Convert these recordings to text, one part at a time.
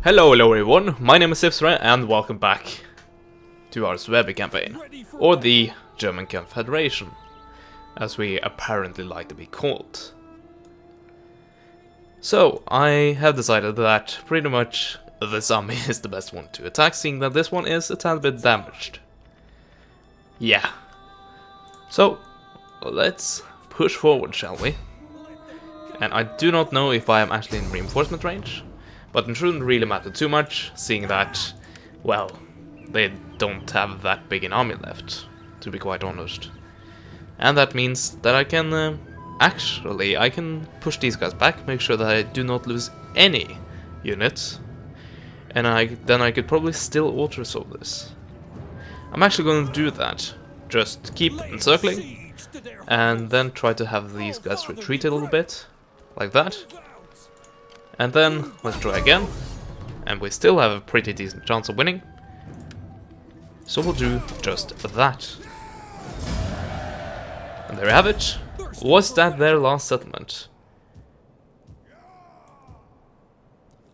Hello everyone, my name is Sifsra and welcome back to our Suebi campaign, or the Gala Confederation, as we apparently like to be called. So, I have decided that pretty much this army is the best one to attack, seeing that this one is a tad bit damaged. Yeah. So, let's push forward, shall we? And I do not know if I am actually in reinforcement range, but it shouldn't really matter too much, seeing that, well, they don't have that big an army left, to be quite honest. And that means that I can, I can push these guys back, make sure that I do not lose any units, and then I could probably still auto-resolve this. I'm actually going to do that, just keep encircling, and then try to have these guys retreat a little bit, like that. And then, let's try again, and we still have a pretty decent chance of winning. So we'll do just that. And there you have it. Was that their last settlement?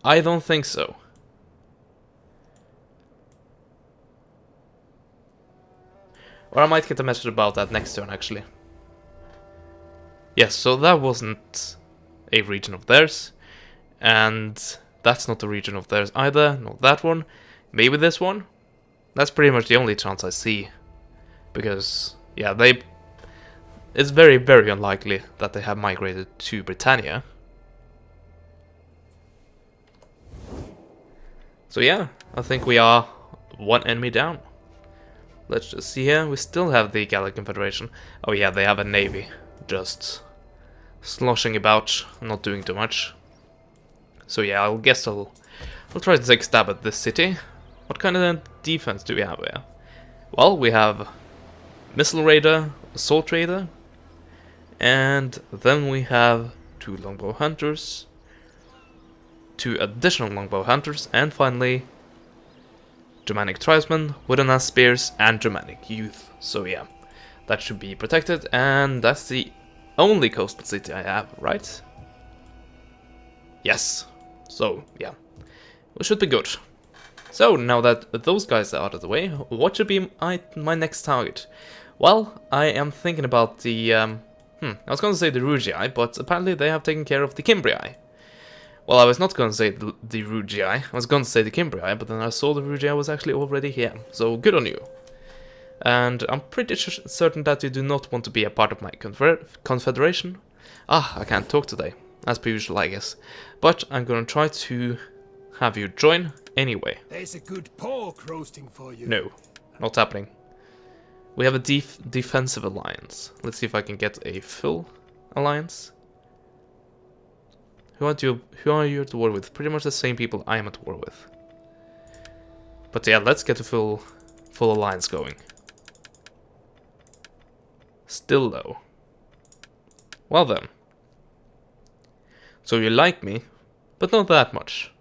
I don't think so. Or I might get a message about that next turn, actually. Yes, so that wasn't a region of theirs. And that's not the region of theirs either, not that one. Maybe this one? That's pretty much the only chance I see. Because, yeah, it's very, very unlikely that they have migrated to Britannia. So yeah, I think we are one enemy down. Let's just see here, we still have the Gala Confederation. Oh yeah, they have a navy, just sloshing about, not doing too much. So yeah, I'll guess I'll try to take a stab at this city. What kind of defense do we have here? Well, we have Missile Raider, Assault Raider, and then we have 2 Longbow Hunters, 2 additional Longbow Hunters, and finally Germanic Tribesmen, Wooden Ass Spears, and Germanic Youth. So yeah, that should be protected, and that's the only coastal city I have, right? Yes. So, yeah, we should be good. So, now that those guys are out of the way, what should be my next target? Well, I am thinking about the, I was going to say the Rugii, but apparently they have taken care of the Cimbrii. Well, I was not going to say the Rugii, I was going to say the Cimbrii, but then I saw the Rugii was actually already here, so good on you. And I'm pretty certain that you do not want to be a part of my confederation. Ah, I can't talk today. As per usual, I guess. But I'm gonna try to have you join anyway. There's a good pork roasting for you. No, not happening. We have a defensive alliance. Let's see if I can get a full alliance. Who are you at war with? Pretty much the same people I am at war with. But yeah, let's get a full alliance going. Still though. Well then. So you like me, but not that much.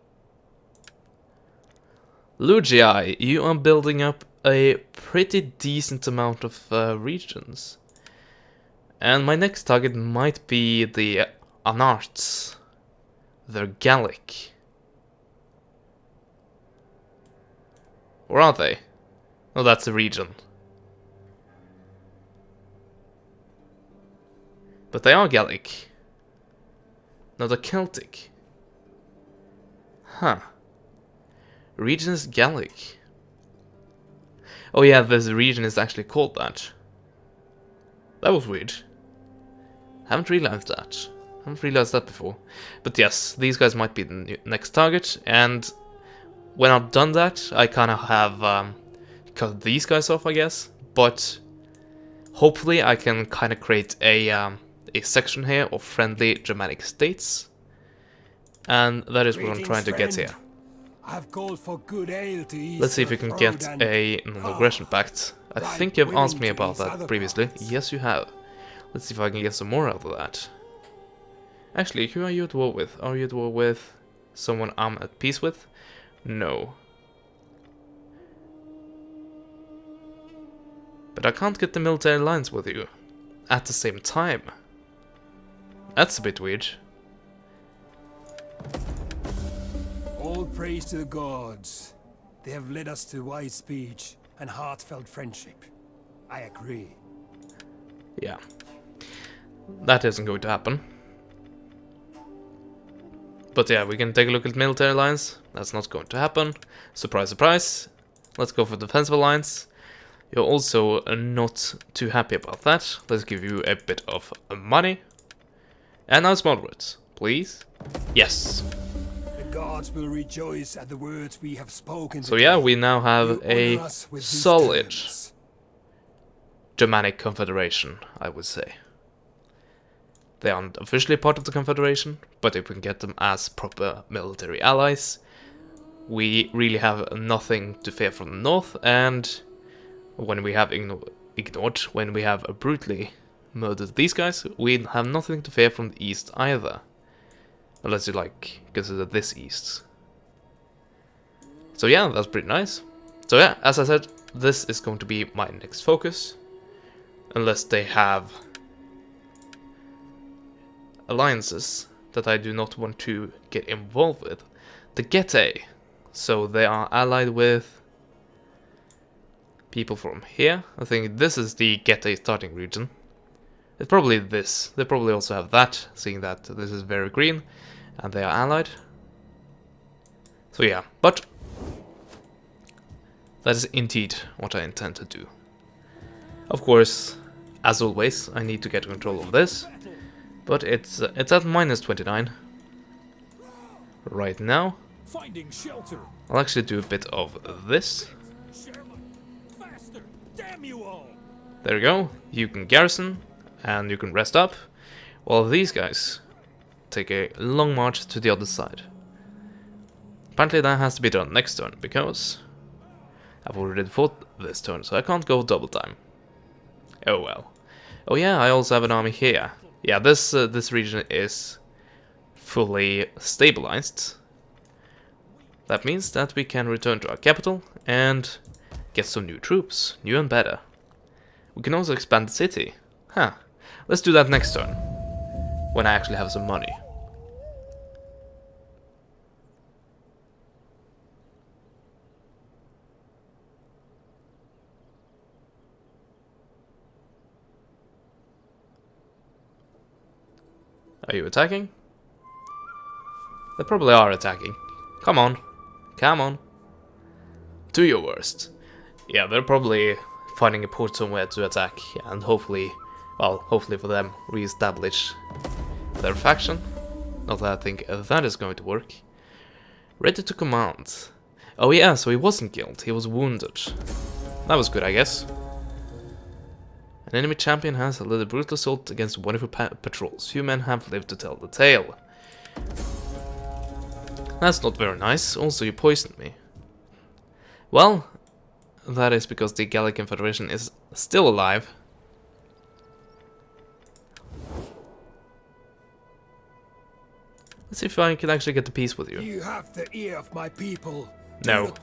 Rugii, you are building up a pretty decent amount of regions. And my next target might be the Anarts. They're Gallic. Or are they? No, that's a region. But they are Gallic. No, the Celtic. Huh. Region is Gallic. Oh yeah, this region is actually called that. That was weird. Haven't realized that before. But yes, these guys might be the next target, and when I've done that, I kind of have cut these guys off, I guess. But hopefully I can kind of create a section here of friendly Germanic states, and that is what I'm trying to get here. I've called for good ale to eat. Let's see if we can get a non-aggression pact. I think you've asked me about that previously. Yes, you have. Let's see if I can get some more out of that. Actually, who are you at war with? Are you at war with someone I'm at peace with? No. But I can't get the military alliance with you at the same time. That's a bit weird. Old praise to the gods. They have led us to wise speech and heartfelt friendship. I agree. Yeah. That isn't going to happen. But yeah, we can take a look at military alliance. That's not going to happen. Surprise, surprise. Let's go for defensive alliance. You're also not too happy about that. Let's give you a bit of money. And now it's moderates, please. Yes. The gods will rejoice at the words we have spoken. So yeah, we now have a solid Germanic Confederation, I would say. They aren't officially part of the Confederation, but if we can get them as proper military allies, we really have nothing to fear from the north, and when we have ignored, when we have brutally murdered these guys, we have nothing to fear from the east either. Unless you like consider this east. So yeah, that's pretty nice. So yeah, as I said, this is going to be my next focus. Unless they have alliances that I do not want to get involved with. The Getae. So they are allied with people from here. I think this is the Getae starting region. It's probably this. They probably also have that, seeing that this is very green and they are allied. So yeah, but that is indeed what I intend to do. Of course, as always, I need to get control of this, but it's at minus 29 right now. I'll actually do a bit of this. There we go. You can garrison and you can rest up, while these guys take a long march to the other side. Apparently that has to be done next turn, because I've already fought this turn, so I can't go double time. Oh well. Oh yeah, I also have an army here. Yeah, this region is fully stabilized. That means that we can return to our capital and get some new troops, new and better. We can also expand the city. Huh. Let's do that next turn, when I actually have some money. Are you attacking? They probably are attacking. Come on. Come on. Do your worst. Yeah, they're probably finding a port somewhere to attack, and hopefully, well, hopefully for them, re-establish their faction. Not that I think that is going to work. Ready to command. Oh yeah, so he wasn't killed, he was wounded. That was good, I guess. An enemy champion has led a brutal assault against wonderful patrols. Few men have lived to tell the tale. That's not very nice. Also, you poisoned me. Well, that is because the Gala Confederation is still alive. Let's see if I can actually get to peace with you. You have the ear of my people. No.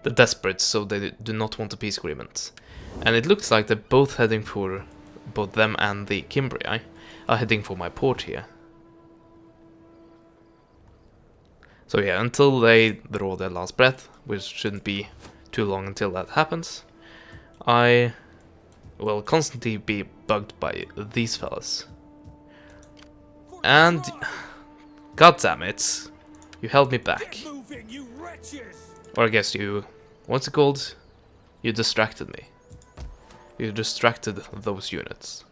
They're desperate, so they do not want a peace agreement. And it looks like they're both heading for, both them and the Cimbrii are heading for my port here. So yeah, until they draw their last breath, which shouldn't be too long until that happens, I will constantly be bugged by these fellas. And god damn it, you held me back. Or I guess you, what's it called? You distracted me. You distracted those units.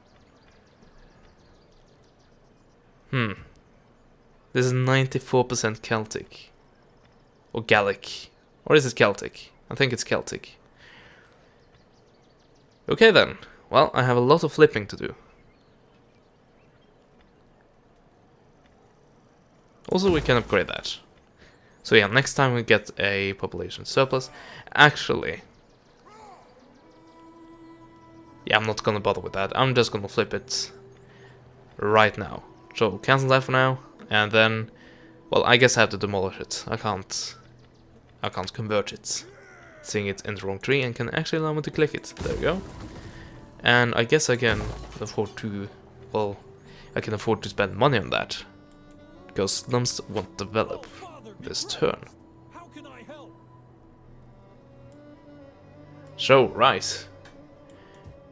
This is 94% Celtic. Or Gallic. Or is it Celtic? I think it's Celtic. Okay then. Well, I have a lot of flipping to do. Also, we can upgrade that. So yeah, next time we get a population surplus. Actually, yeah, I'm not gonna bother with that. I'm just gonna flip it right now. So cancel that for now, and then, well, I guess I have to demolish it. I can't convert it, seeing it's in the wrong tree, and can actually allow me to click it. There we go. And I guess I can afford to, well, I can afford to spend money on that, because slums won't develop this turn. So, right.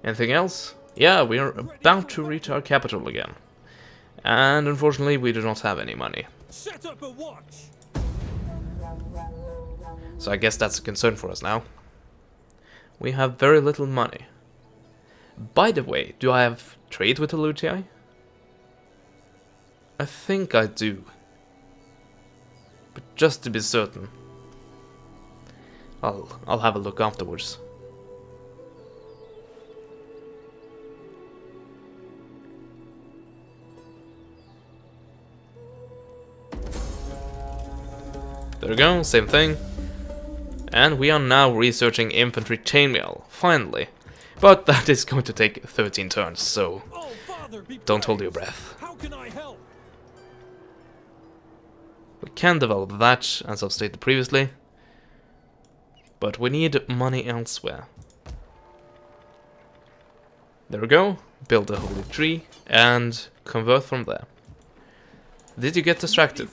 Anything else? Yeah, we are about to reach our capital again. And unfortunately, we do not have any money. Set up a watch. So I guess that's a concern for us now. We have very little money. By the way, do I have trade with the Lutii? I think I do. But just to be certain, I'll have a look afterwards. There we go, same thing. And we are now researching infantry chainmail, finally. But that is going to take 13 turns, so don't hold your breath. How can I help? We can develop that, as I've stated previously. But we need money elsewhere. There we go. Build a holy tree and convert from there. Did you get distracted?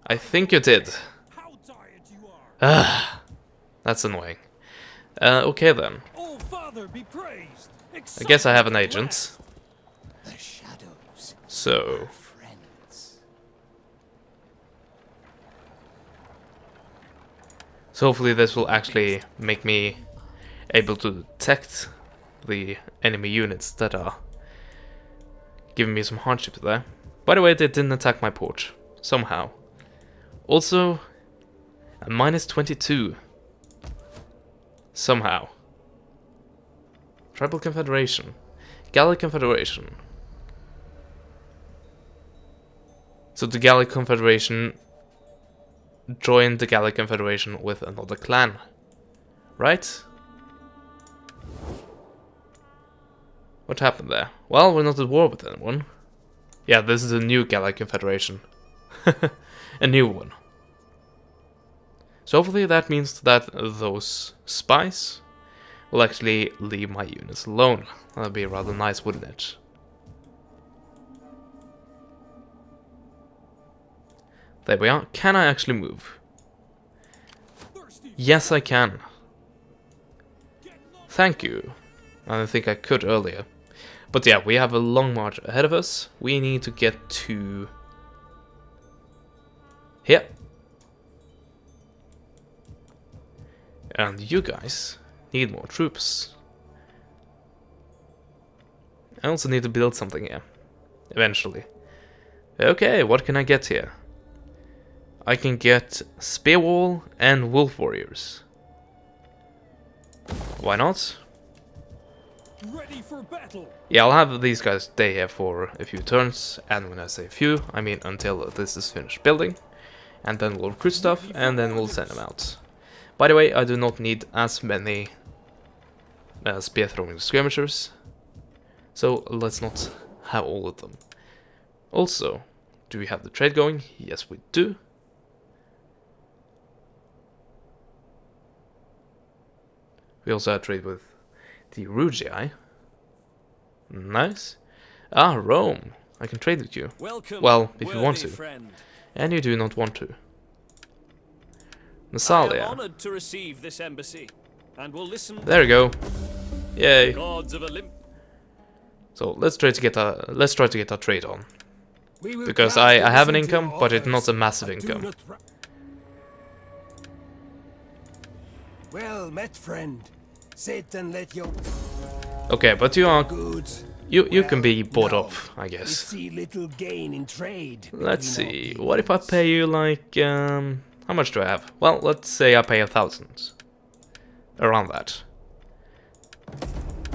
I think you did. How tired you are. Ah, that's annoying. Okay then. Oh, Father, be praised. I guess I have an agent. The shadows. So, Friends. hopefully this will actually make me able to detect the enemy units that are giving me some hardship there. By the way, they didn't attack my port. Somehow. Also, a -22. Somehow. Tribal Confederation. Gala Confederation. So the Gala Confederation joined the Gala Confederation with another clan. Right? What happened there? Well, we're not at war with anyone. Yeah, this is a new Gala Confederation. A new one. So hopefully that means that those spies will actually leave my units alone. That'd be rather nice, wouldn't it? There we are. Can I actually move? Yes, I can. Thank you. I don't think I could earlier. But yeah, we have a long march ahead of us. We need to get to here. And you guys need more troops. I also need to build something here. Eventually. Okay, what can I get here? I can get Spear Wall and Wolf Warriors. Why not? Ready for battle. Yeah, I'll have these guys stay here for a few turns, and when I say few, I mean until this is finished building. And then we'll recruit stuff, and then we'll send them out. By the way, I do not need as many spear throwing skirmishers, so let's not have all of them. Also, do we have the trade going? Yes, we do. We also have trade with the Rugii. Nice. Ah, Rome. I can trade with you. Welcome, well, if you want to. Friend. And you do not want to. I am Nasalia. honored to receive this embassy, and will listen. There we go. Yay. Gods of Olymp. So let's try to get our trade on. We will Because I gladly have an listen to income, your but it's orders, not a massive but do income. not well met, friend. Sit and let your Okay, but you are goods. you can be bought no, up, I We guess. see little gain in trade. Let's between our see. What if I peoples. pay you like how much do I have? Well, let's say I pay 1,000. Around that.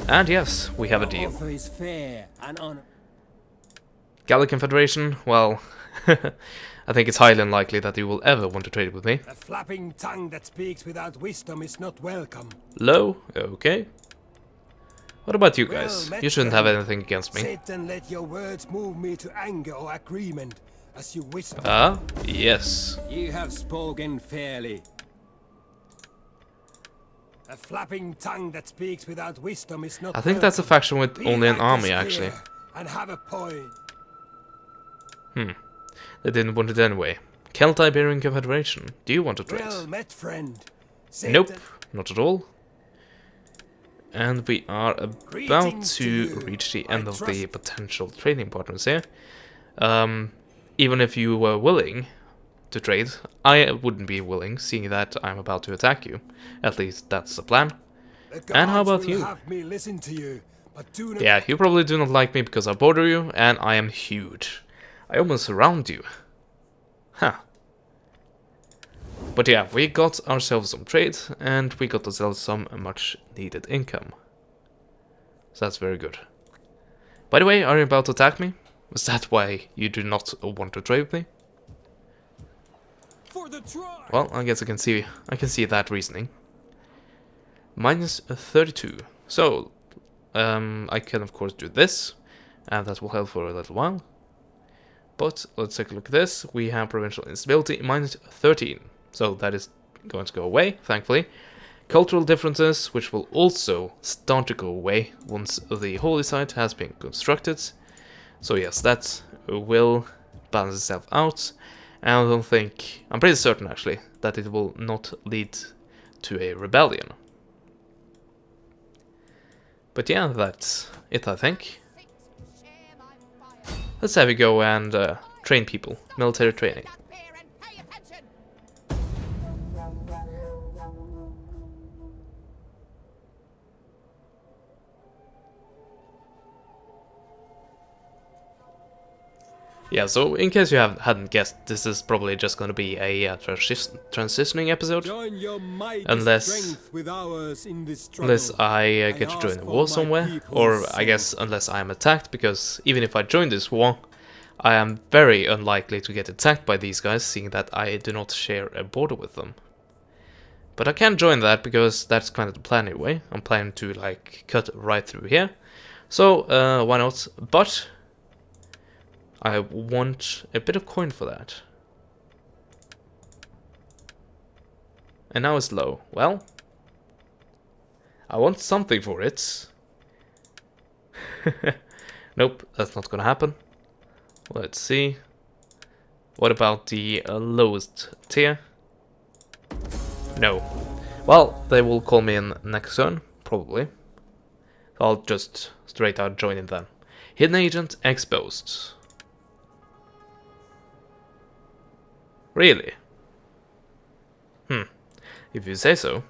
And yes, we have a Your deal. offer is fair and honor. Gala Confederation, well, I think it's highly unlikely that you will ever want to trade with me. A flapping tongue that speaks without wisdom is not welcome. Low, okay. What about you Well guys? met, You shouldn't have friend. anything against me. Sit and let your words move me to anger or agreement, as you wish. Ah, yes. You have spoken fairly. A flapping tongue that speaks without wisdom is not I think that's a welcome. faction with Be only an like a army, spear actually. And have a point. They didn't want it anyway. Celt-Iberian Confederation. Do you want to trade? Well met, friend. Sit Nope. and- not at all. And we are about Greetings to to you. reach the I end of the trust- potential trading partners here. Even if you were willing to trade, I wouldn't be willing, seeing that I'm about to attack you. At least that's the plan. The And how guards about will you? have me listen to you, but do not Yeah, you probably do not like me because I border you, and I am huge. I almost surround you. Huh. But yeah, we got ourselves some trade, and we got ourselves some much needed income. So that's very good. By the way, are you about to attack me? Is that why you do not want to trade with me? for the try. Well, I guess I can see that reasoning. Minus 32. So, I can of course do this, and that will help for a little while. But let's take a look at this. We have provincial instability, minus 13. So that is going to go away, thankfully. Cultural differences, which will also start to go away once the holy site has been constructed. So yes, that will balance itself out. And I don't think, I'm pretty certain actually, that it will not lead to a rebellion. But yeah, that's it, I think. Let's have you go and train people, military training. Yeah, so in case you hadn't guessed, this is probably just going to be a transitioning episode. Join your might Unless- strength with ours in this struggle. Unless I get to join ask the for war my somewhere, people's or I soul. guess unless I am attacked, because even if I join this war, I am very unlikely to get attacked by these guys, seeing that I do not share a border with them. But I can join that, because that's kind of the plan anyway. I'm planning to, like, cut right through here. So, why not? But I want a bit of coin for that. And now it's low. Well, I want something for it. Nope, that's not gonna happen. Let's see. What about the lowest tier? No. Well, they will call me in next turn, probably. I'll just straight out join in then. Hidden agent exposed. Really? If you say so.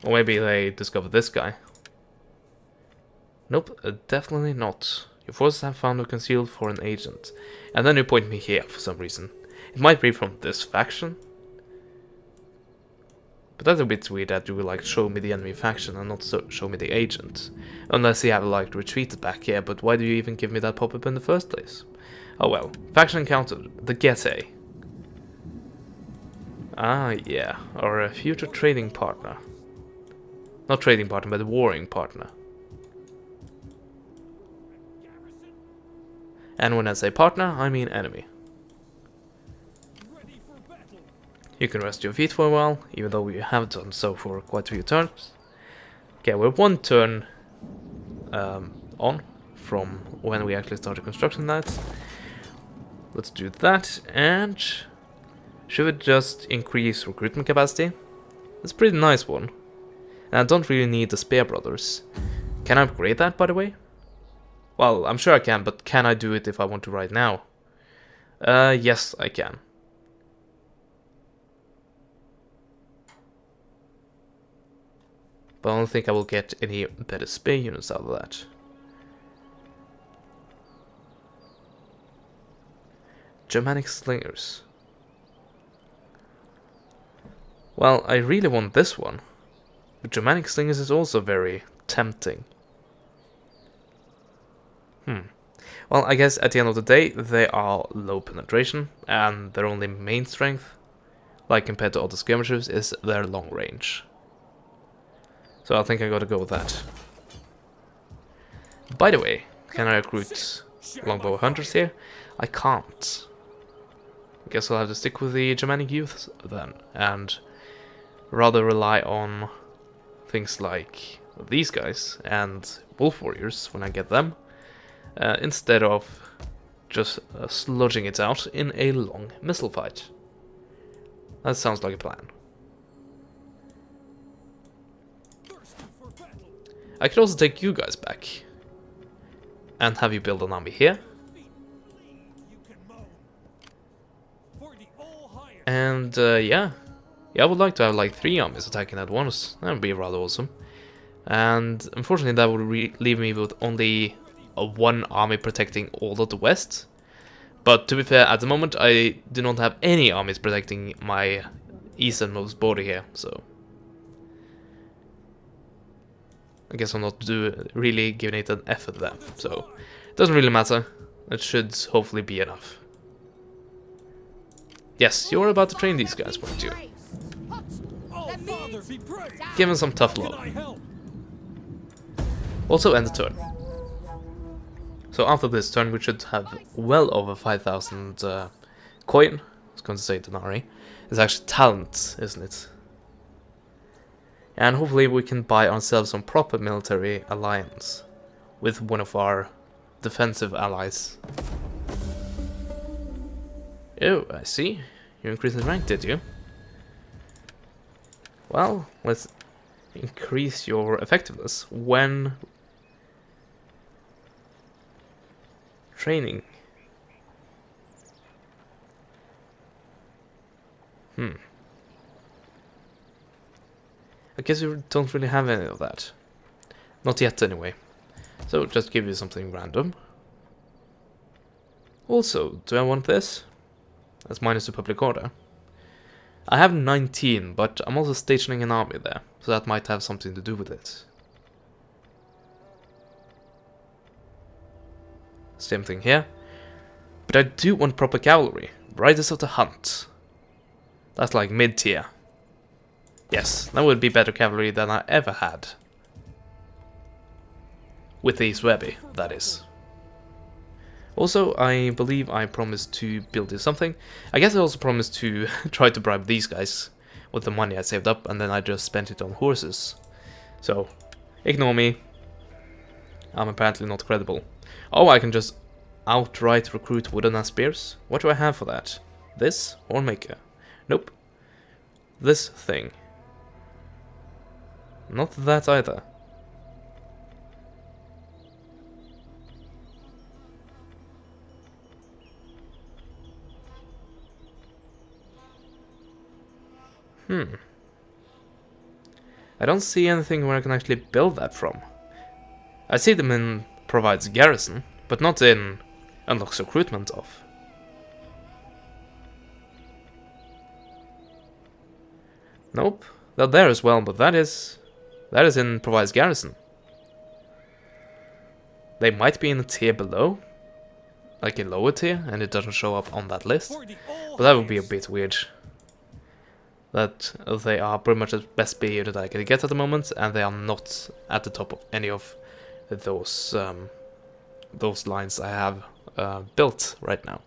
Or maybe they discovered this guy. Nope, definitely not. Your forces have found a concealed foreign agent. And then you point me here for some reason. It might be from this faction. But that's a bit weird that you will like show me the enemy faction and not show me the agent. Unless you have like retreated back here, but why do you even give me that pop-up in the first place? Oh well. Faction encountered. The Gete. Ah, yeah. Our future trading partner. Not trading partner, but warring partner. And when I say partner, I mean enemy. Ready for battle. You can rest your feet for a while, even though we have done so for quite a few turns. Okay, we're one turn on from when we actually started construction that. Let's do that, and should we just increase recruitment capacity? It's a pretty nice one. And I don't really need the Spear Brothers. Can I upgrade that, by the way? Well, I'm sure I can, but can I do it if I want to right now? Yes, I can. But I don't think I will get any better spear units out of that. Germanic slingers. Well, I really want this one. But Germanic slingers is also very tempting. Well, I guess at the end of the day, they are low penetration, and their only main strength, like compared to other skirmishers, is their long range. So I think I gotta go with that. By the way, can I recruit longbow hunters here? I can't. I guess I'll have to stick with the Germanic youths then, and rather rely on things like these guys and wolf warriors when I get them, instead of just sludging it out in a long missile fight. That sounds like a plan. I could also take you guys back. And have you build an army here. And yeah. Yeah, I would like to have like 3 armies attacking at once. That would be rather awesome. And unfortunately that would leave me with only one army protecting all of the west. But to be fair, at the moment I do not have any armies protecting my easternmost border here, so I guess I'm not really giving it an effort there, so it doesn't really matter. It should hopefully be enough. Yes, you're about to train these guys, weren't you? Give them some tough love. Also end the turn. So after this turn we should have well over 5,000 coin. I was going to say denarii. It's actually talent, isn't it? And hopefully we can buy ourselves some proper military alliance with one of our defensive allies. Oh, I see. You increased in rank, did you? Well, let's increase your effectiveness when training. I guess you don't really have any of that. Not yet, anyway. So, just give you something random. Also, do I want this? That's minus to public order. I have 19, but I'm also stationing an army there, so that might have something to do with it. Same thing here. But I do want proper cavalry. Riders of the Hunt. That's like mid-tier. Yes, that would be better cavalry than I ever had. With the Suebi, that is. Also, I believe I promised to build you something. I guess I also promised to try to bribe these guys with the money I saved up, and then I just spent it on horses. So, ignore me. I'm apparently not credible. Oh, I can just outright recruit wooden and spears? What do I have for that? This or maker? Nope. This thing. Not that either. I don't see anything where I can actually build that from. I see them in provides Garrison, but not in unlocks recruitment of. Nope, they're there as well, but that is in provides Garrison. They might be in a tier below, like a lower tier, and it doesn't show up on that list. But that would be a bit weird. That they are pretty much the best B unit I can get at the moment, and they are not at the top of any of those lines I have built right now.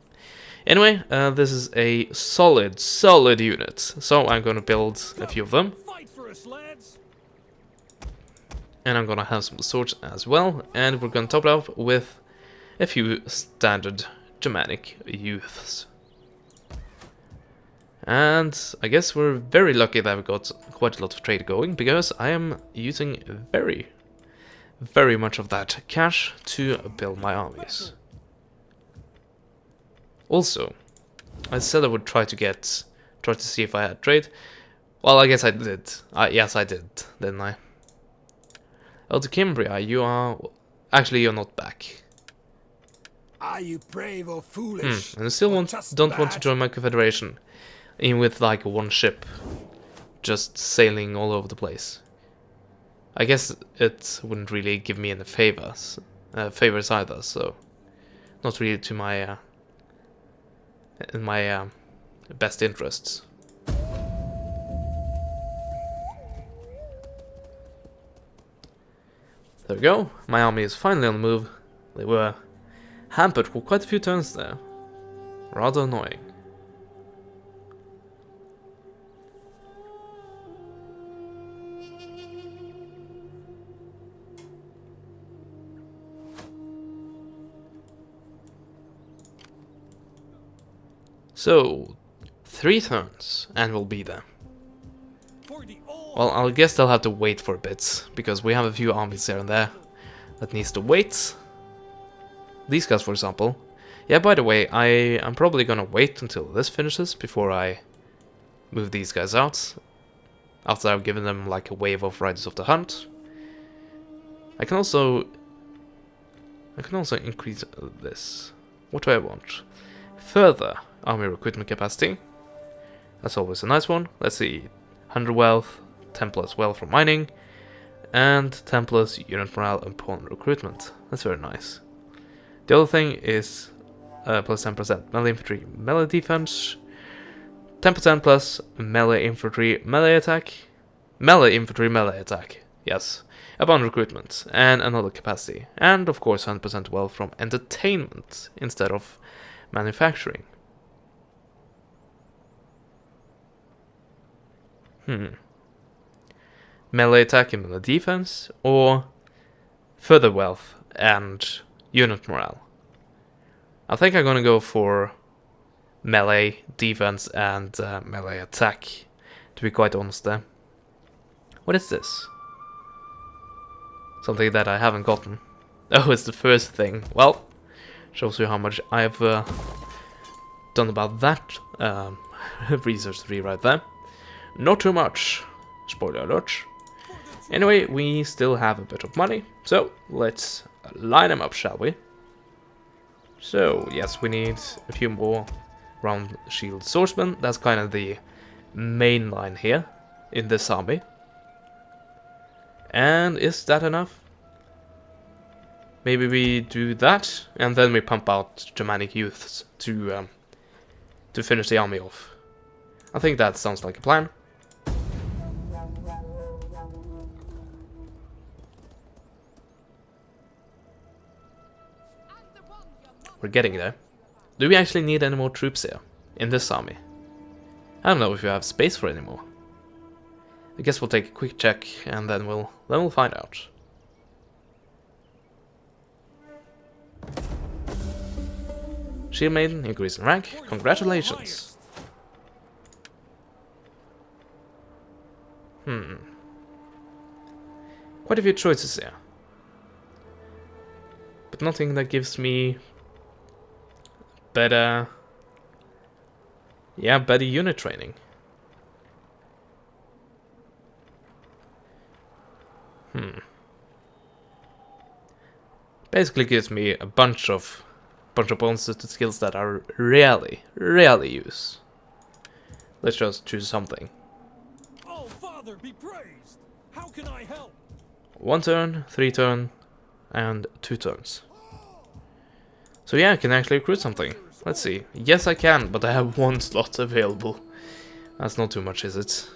Anyway, this is a solid unit, so I'm gonna build a few of them. And I'm gonna have some swords as well, and we're gonna top it up with a few standard Germanic youths. And I guess we're very lucky that we've got quite a lot of trade going, because I am using very much of that cash to build my armies. Also, I said I would try to see if I had trade. Well, I guess I did. Yes, I did, didn't I? Oh, to Cimbria, actually you're not back. Are you brave or foolish? And I still don't want to join my confederation. In with like one ship, just sailing all over the place. I guess it wouldn't really give me any favors either, so not really to my in my best interests. There we go. My army is finally on the move. They were hampered for quite a few turns there. Rather annoying. So, 3 turns, and we'll be there. For the all Well, I guess they'll have to wait for a bit, because we have a few armies here and there that needs to wait. These guys, for example. Yeah, by the way, I'm probably gonna wait until this finishes before I move these guys out. After I've given them like a wave of Riders of the Hunt. I can also increase this. What do I want? Further army recruitment capacity. That's always a nice one. Let's see. 100 wealth, 10 plus wealth from mining, and 10 plus unit morale and pawn recruitment. That's very nice. The other thing is plus 10% melee infantry, melee defense, 10% plus melee infantry, melee attack, melee attack, yes, upon recruitment, and another capacity, and of course 100% wealth from entertainment instead of manufacturing. Melee attack and melee defense, or further wealth and unit morale. I think I'm gonna go for melee defense and melee attack, to be quite honest there. What is this? Something that I haven't gotten. Oh, it's the first thing. Well, shows you how much I've done about that. Research 3 right there. Not too much. Spoiler alert. Anyway, we still have a bit of money, so let's line them up, shall we? So, yes, we need a few more round shield swordsmen. That's kind of the main line here in this army. And is that enough? Maybe we do that, and then we pump out Germanic youths to finish the army off. I think that sounds like a plan. We're getting there. Do we actually need any more troops here in this army? I don't know if we have space for any more. I guess we'll take a quick check and then we'll find out. Shield Maiden, increase in rank. Congratulations. Quite a few choices here. But nothing that gives me better unit training. Basically gives me a bunch of bonuses to skills that I rarely use. Let's just choose something. Oh, Father, be praised. How can I help? 1 turn, 3 turn, and 2 turns. So yeah, I can actually recruit something. Let's see. Yes, I can, but I have 1 slot available. That's not too much, is it?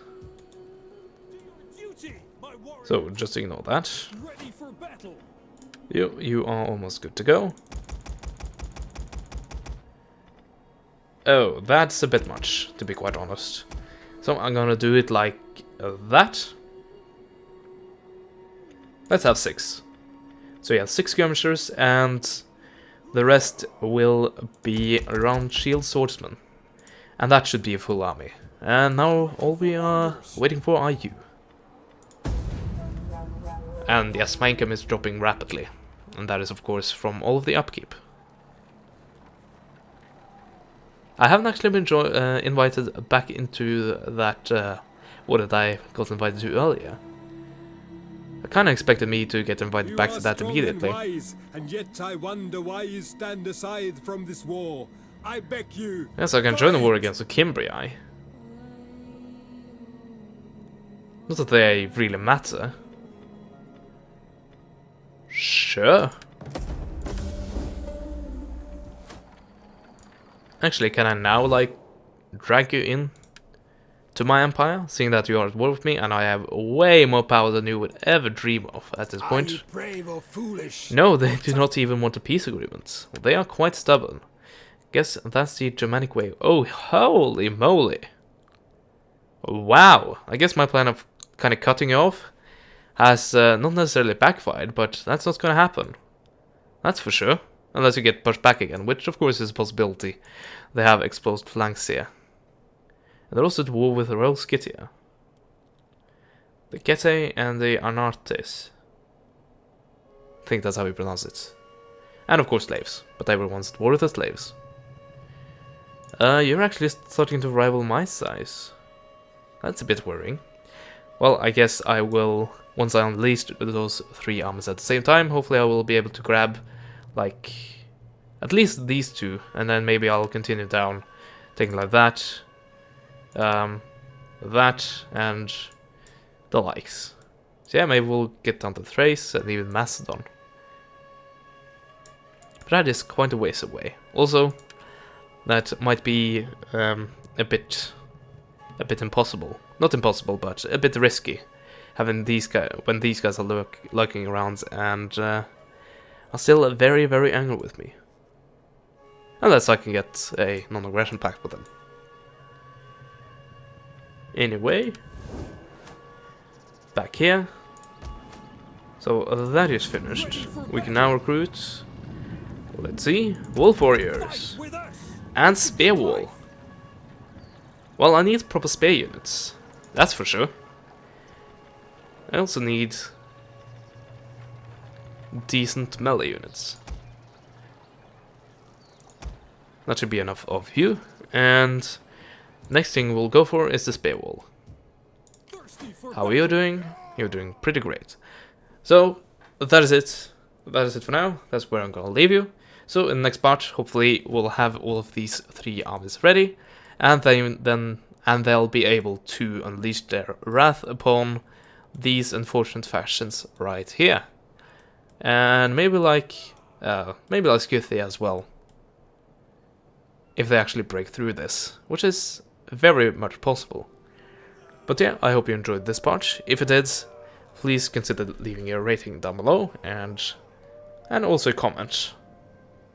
So just ignore that. Ready for battle. You are almost good to go. Oh, that's a bit much, to be quite honest. So I'm gonna do it like that. Let's have 6. So yeah, 6 skirmishers, and the rest will be round shield swordsmen. And that should be a full army. And now all we are waiting for are you. And yes, my income is dropping rapidly. And that is of course from all of the upkeep. I haven't actually been invited back into that, what did I got invited to earlier? I kind of expected me to get invited back to that immediately. Wise, and yet I wonder why you stand aside from this war. I beg you. Yes, I can join the war against the Cimbrii. Not that they really matter. Sure. Actually, can I now, like, drag you in to my empire, seeing that you are at war with me, and I have way more power than you would ever dream of at this point? Are you brave or foolish? No, they do not even want a peace agreement. They are quite stubborn. Guess that's the Germanic way. Oh, holy moly. Wow. I guess my plan of kind of cutting you off has not necessarily backfired, but that's not going to happen. That's for sure. Unless you get pushed back again, which of course is a possibility. They have exposed flanks here. And they're also at war with the Royal Scythia. The Getae and the Anartes. I think that's how we pronounce it. And of course slaves, but everyone's at war with the slaves. You're actually starting to rival my size. That's a bit worrying. Well, I guess I will, once I unleash those 3 armies at the same time, hopefully I will be able to grab, like, at least these 2, and then maybe I'll continue down, taking like that, that, and the likes. So yeah, maybe we'll get down to Thrace and even Macedon. But that is quite a ways away. Also, that might be a bit impossible. Not impossible, but a bit risky. Having these guys, when these guys are lurking around and are still very, very angry with me. Unless I can get a non-aggression pact with them. Anyway, back here. So that is finished. We can now recruit, let's see, Wolf Warriors With us! and Spear Wall. Well, I need proper spear units, that's for sure. I also need decent melee units. That should be enough of you. And next thing we'll go for is the Spear Wall. How are you doing? You're doing pretty great. So that is it. That is it for now. That's where I'm gonna leave you. So in the next part, hopefully we'll have all of these 3 armies ready, and they'll be able to unleash their wrath upon these unfortunate factions right here, and maybe like Scythia as well, if they actually break through this, which is very much possible. But yeah, I hope you enjoyed this part. If you did, please consider leaving a rating down below and also a comment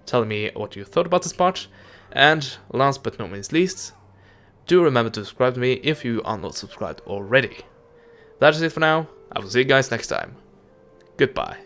telling me what you thought about this part. And last but not least, do remember to subscribe to me if you are not subscribed already. That is it for now. I will see you guys next time. Goodbye.